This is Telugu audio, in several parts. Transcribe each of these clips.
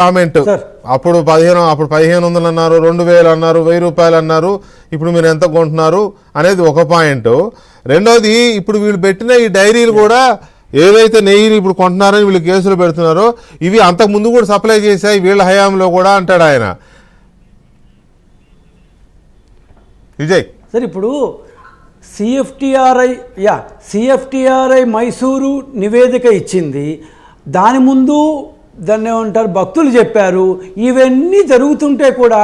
కామెంట్ అప్పుడు 1500 అన్నారు, 2000 అన్నారు, 1000 రూపాయలు అన్నారు, ఇప్పుడు మీరు ఎంత కొంటున్నారు అనేది ఒక పాయింట్. రెండోది ఇప్పుడు వీళ్ళు పెట్టిన ఈ డైరీలు కూడా ఏదైతే నెయ్యిని ఇప్పుడు కొంటున్నారని వీళ్ళు కేసులు పెడుతున్నారో ఇవి అంతకుముందు కూడా సప్లై చేశాయి వీళ్ళ హయాంలో కూడా అంటాడు ఆయన. విజయ్ సార్ ఇప్పుడు సిఎఫ్టిఆర్ఐ మైసూరు నివేదిక ఇచ్చింది. దాని ముందు దాన్ని ఏమంటారు భక్తులు చెప్పారు. ఇవన్నీ జరుగుతుంటే కూడా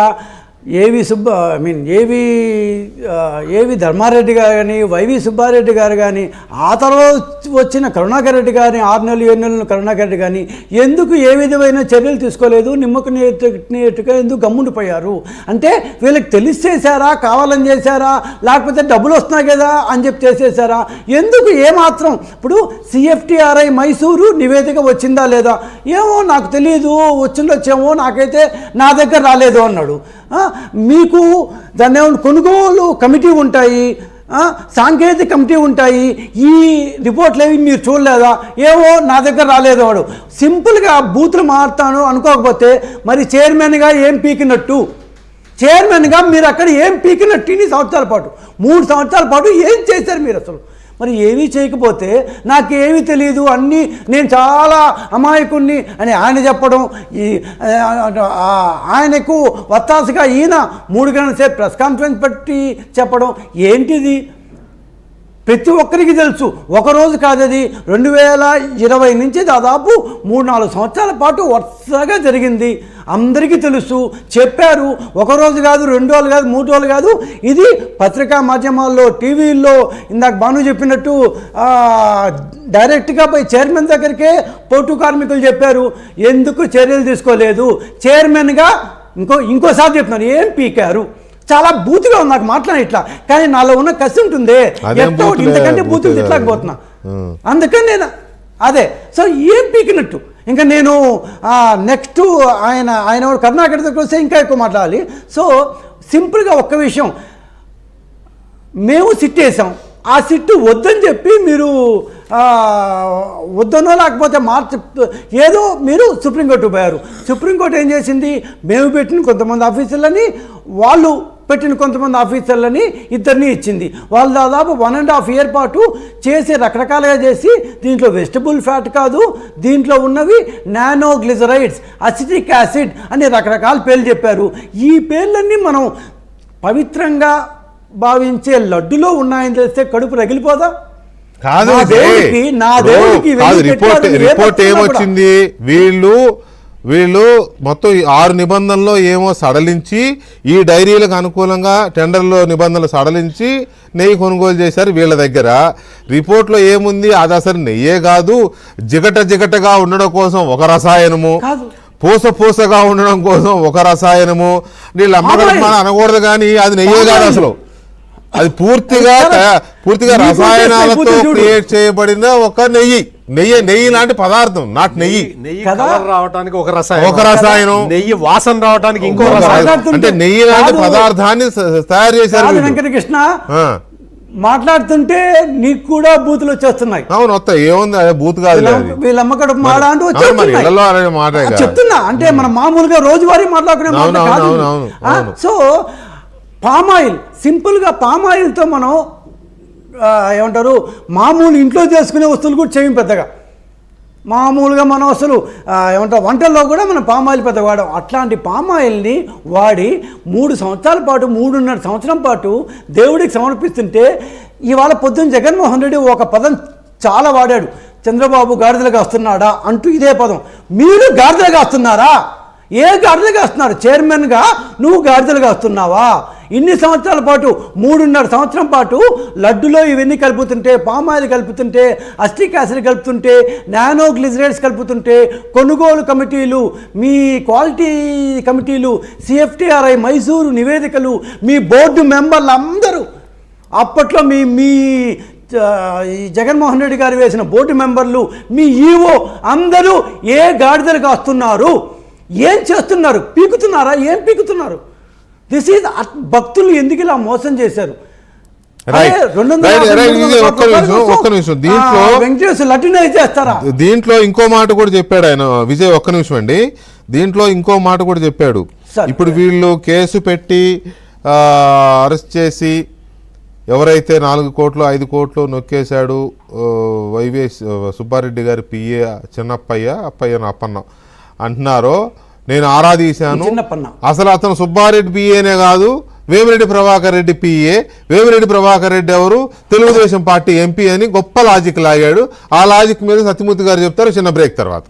ఏవి ధర్మారెడ్డి గారు కానీ వైవి సుబ్బారెడ్డి గారు కానీ ఆ తర్వాత వచ్చిన కరుణాకర్ రెడ్డి గారిని 6 నెలలు 7 నెలలు కరుణాకర్ రెడ్డి కానీ ఎందుకు ఏ విధమైన చర్యలు తీసుకోలేదు? నిమ్మకు నీటుగా ఎందుకు గమ్ముండిపోయారు? అంటే వీళ్ళకి తెలిసి చేశారా, కావాలని చేశారా, లేకపోతే డబ్బులు వస్తున్నాయి కదా అని చెప్పి చేసేసారా? ఎందుకు ఏమాత్రం ఇప్పుడు సిఎఫ్టిఆర్ఐ మైసూరు నివేదిక వచ్చిందా లేదా ఏమో నాకు తెలియదు, వచ్చిండొచ్చేమో, నాకైతే నా దగ్గర రాలేదు అన్నాడు. మీకు దాన్ని కొనుగోలు కమిటీ ఉంటాయి, సాంకేతిక కమిటీ ఉంటాయి, ఈ రిపోర్ట్లు ఏవి మీరు చూడలేదా? ఏమో నా దగ్గర రాలేదు వాడు. సింపుల్గా బూతులు మారుతాను అనుకోకపోతే మరి చైర్మన్గా ఏం పీకినట్టు? చైర్మన్గా మీరు అక్కడ ఏం పీకినట్టు? 3 సంవత్సరాల పాటు ఏం చేశారు మీరు అసలు? మరి ఏమీ చేయకపోతే నాకేమీ తెలియదు, అన్నీ నేను చాలా అమాయకుణ్ణి అని ఆయన చెప్పడం, ఆయనకు వత్తాసుగా ఈయన 3 గంటల సేపు ప్రెస్ కాన్ఫరెన్స్ పెట్టి చెప్పడం ఏంటిది? ప్రతి ఒక్కరికి తెలుసు. ఒకరోజు కాదది 2020 నుంచి దాదాపు 3-4 సంవత్సరాల పాటు వరుసగా జరిగింది. అందరికీ తెలుసు, చెప్పారు. ఒకరోజు కాదు, 2 రోజులు కాదు, 3 రోజులు కాదు. ఇది పత్రికా మాధ్యమాల్లో, టీవీల్లో ఇందాక భాను చెప్పినట్టు డైరెక్ట్గా పోయి చైర్మన్ దగ్గరికే పోటు కార్మికులు చెప్పారు. ఎందుకు చర్యలు తీసుకోలేదు? చైర్మన్గా ఇంకోసారి చెప్తున్నారు ఏం పీకారు? చాలా బూతుగా ఉంది నాకు మాట్లాడి ఇట్లా, కానీ నాలో ఉన్న కసి ఉంటుంది. ఇంతకంటే బూతులు తిట్టలేకపోతున్నా. అందుకని నేను అదే సో ఏం పీకినట్టు. ఇంకా నేను నెక్స్ట్ ఆయన కర్ణాకర్ దగ్గర వస్తే ఇంకా ఎక్కువ మాట్లాడాలి. సో సింపుల్గా ఒక్క విషయం, మేము సిట్ వేసాం, ఆ సిట్టు వద్దని చెప్పి మీరు వద్దనో లేకపోతే ఏదో మీరు సుప్రీంకోర్టు పోయారు. సుప్రీంకోర్టు ఏం చేసింది? మేము పెట్టిన కొంతమంది ఆఫీసర్లని, వాళ్ళు పెట్టిన కొంతమంది ఆఫీసర్లని ఇద్దరిని ఇచ్చింది. వాళ్ళు దాదాపు 1.5 year పాటు చేసి రకరకాలుగా చేసి దీంట్లో వెజిటబుల్ ఫ్యాట్ కాదు, దీంట్లో ఉన్నవి నానో గ్లిజరైడ్స్, అసిటిక్ యాసిడ్ అని రకరకాల పేర్లు చెప్పారు. ఈ పేర్లన్నీ మనం పవిత్రంగా భావించే లడ్డులో ఉన్నాయని తెలిస్తే కడుపు రగిలిపోదా? కాదు, రిపోర్ట్ ఏమొచ్చింది? వీళ్ళు మొత్తం 6 నిబంధనల్లో ఏమో సడలించి ఈ డైరీలకు అనుకూలంగా టెండర్లో నిబంధనలు సడలించి నెయ్యి కొనుగోలు చేశారు వీళ్ళ దగ్గర. రిపోర్ట్లో ఏముంది? అది అసలు నెయ్యే కాదు, జిగటగా ఉండడం కోసం ఒక రసాయనము, పూసగా ఉండడం కోసం ఒక రసాయనము. వీళ్ళు అమ్మకం అనకూడదు కానీ అది నెయ్యే కాదు అసలు. అది పూర్తిగా రసాయనాలతో క్రియేట్ చేయబడిన ఒక నెయ్యి లాంటి పదార్థం, నాట్ నెయ్యి రావడానికి ఒక రసాయనం, నెయ్యి వాసన రావడానికి ఇంకో రసాయనం. అంటే నెయ్యి లాంటి పదార్థాన్ని తయారు చేశారు. వెంకటకృష్ణ మాట్లాడుతుంటే నీకు కూడా బూతులు వచ్చేస్తున్నాయి. అవును, వస్తాయి. ఏముంది, అదే బూత్ కాదు. వీళ్ళమ్మకడ మాట అంటూ చెప్తున్నా. అంటే మనం మామూలుగా రోజువారీ మాట్లాడుకునే మాట కాదు. సో పామాయిల్, సింపుల్గా పామాయిల్తో మనం ఏమంటారు మామూలు ఇంట్లో చేసుకునే వస్తువులు కూడా చేయం పెద్దగా. మామూలుగా మనం అసలు ఏమంటారు వంటల్లో కూడా మనం పామాయిల్ పెద్ద వాడాం. అట్లాంటి పామాయిల్ని వాడి 3 సంవత్సరాల పాటు 3.5 సంవత్సరం పాటు దేవుడికి సమర్పిస్తుంటే ఇవాళ పొద్దున్న జగన్మోహన్ రెడ్డి ఒక పదం చాలా వాడాడు, చంద్రబాబు గాడిదలుగా వస్తున్నాడా అంటూ. ఇదే పదం మీరు గాడిదలుగా వస్తున్నారా? ఏ గాడిదలుగా వస్తున్నారు? చైర్మన్గా నువ్వు గాడిదలుగా వస్తున్నావా? ఇన్ని సంవత్సరాల పాటు 3.5 సంవత్సరం పాటు లడ్డులో ఇవన్నీ కలుపుతుంటే, పామాయిల్ కలుపుతుంటే, అస్టిక్ యాసిడ్ కలుపుతుంటే, నానో గ్లిజరైడ్స్ కలుపుతుంటే, కొనుగోలు కమిటీలు, మీ క్వాలిటీ కమిటీలు, సిఎఫ్టిఆర్ఐ మైసూరు నివేదికలు, మీ బోర్డు మెంబర్లు అందరూ అప్పట్లో మీ జగన్మోహన్ రెడ్డి గారు వేసిన బోర్డు మెంబర్లు, మీ ఈఓ అందరూ ఏ గాడిదలుగా వస్తున్నారు? ఏం చేస్తున్నారు? పీకుతున్నారా? ఏం పీకుతున్నారు? దిస్ ఈజ్ భక్తులు ఎందుకు ఇలా మోసం చేశారు? దీంట్లో ఇంకో మాట కూడా చెప్పాడు ఆయన విజయ్. ఒక్క నిమిషం అండి. దీంట్లో ఇంకో మాట కూడా చెప్పాడు. సార్. ఇప్పుడు వీళ్ళు కేసు పెట్టి అరెస్ట్ చేసి ఎవరైతే 4 కోట్లు 5 కోట్లు నొక్కేశాడు వైవేస్ సుబ్బారెడ్డి గారి పిఏ అప్పయ్య అంటున్నారో నేను ఆరాధీశాను. చిన్నప్పన్న. అసలు అతను సుబ్బారెడ్డి పిఏనే కాదు, వేమిరెడ్డి ప్రభాకర్ రెడ్డి పిఏ. వేమిరెడ్డి ప్రభాకర్ రెడ్డి ఎవరు? తెలుగుదేశం పార్టీ ఎంపీ అని గొప్ప లాజిక్ లాగాడు. ఆ లాజిక్ మీద సత్యమూర్తి గారు చెప్తారు చిన్న బ్రేక్ తర్వాత.